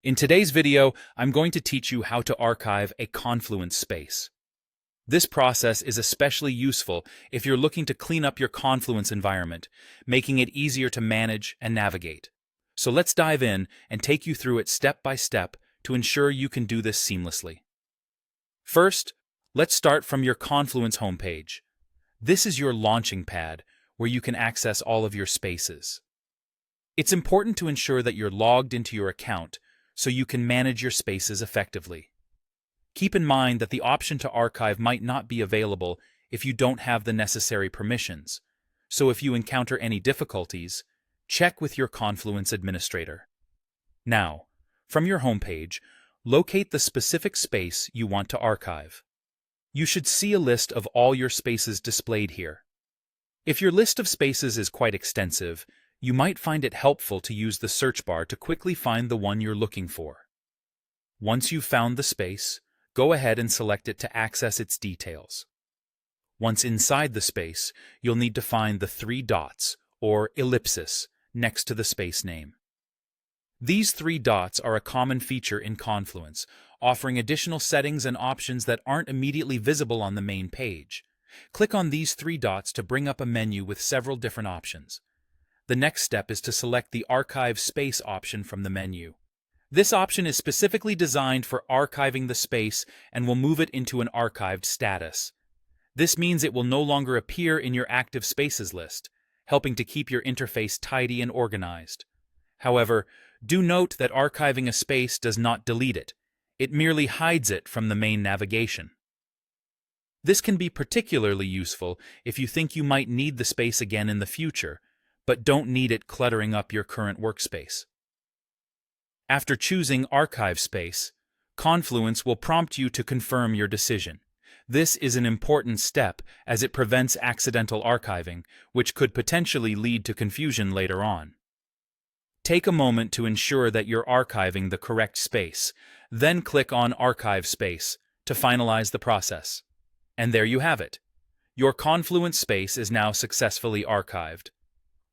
In today's video, I'm going to teach you how to archive a Confluence space. This process is especially useful if you're looking to clean up your Confluence environment, making it easier to manage and navigate. So let's dive in and take you through it step by step to ensure you can do this seamlessly. First, let's start from your Confluence homepage. This is your launching pad where you can access all of your spaces. It's important to ensure that you're logged into your account so you can manage your spaces effectively. Keep in mind that the option to archive might not be available if you don't have the necessary permissions, so if you encounter any difficulties, check with your Confluence administrator. Now, from your homepage, locate the specific space you want to archive. You should see a list of all your spaces displayed here. If your list of spaces is quite extensive, you might find it helpful to use the search bar to quickly find the one you're looking for. Once you've found the space, go ahead and select it to access its details. Once inside the space, you'll need to find the three dots, or ellipsis, next to the space name. These three dots are a common feature in Confluence, offering additional settings and options that aren't immediately visible on the main page. Click on these three dots to bring up a menu with several different options. The next step is to select the Archive Space option from the menu. This option is specifically designed for archiving the space and will move it into an archived status. This means it will no longer appear in your active spaces list, helping to keep your interface tidy and organized. However, do note that archiving a space does not delete it. It merely hides it from the main navigation. This can be particularly useful if you think you might need the space again in the future, but don't need it cluttering up your current workspace. After choosing Archive Space, Confluence will prompt you to confirm your decision. This is an important step as it prevents accidental archiving, which could potentially lead to confusion later on. Take a moment to ensure that you're archiving the correct space, then click on Archive Space to finalize the process. And there you have it. Your Confluence space is now successfully archived.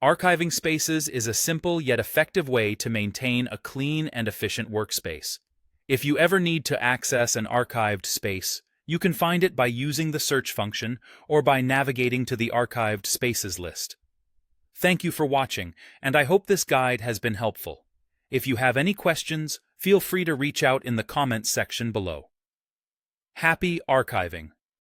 Archiving spaces is a simple yet effective way to maintain a clean and efficient workspace. If you ever need to access an archived space, you can find it by using the search function or by navigating to the Archived Spaces list. Thank you for watching, and I hope this guide has been helpful. If you have any questions, feel free to reach out in the comments section below. Happy archiving!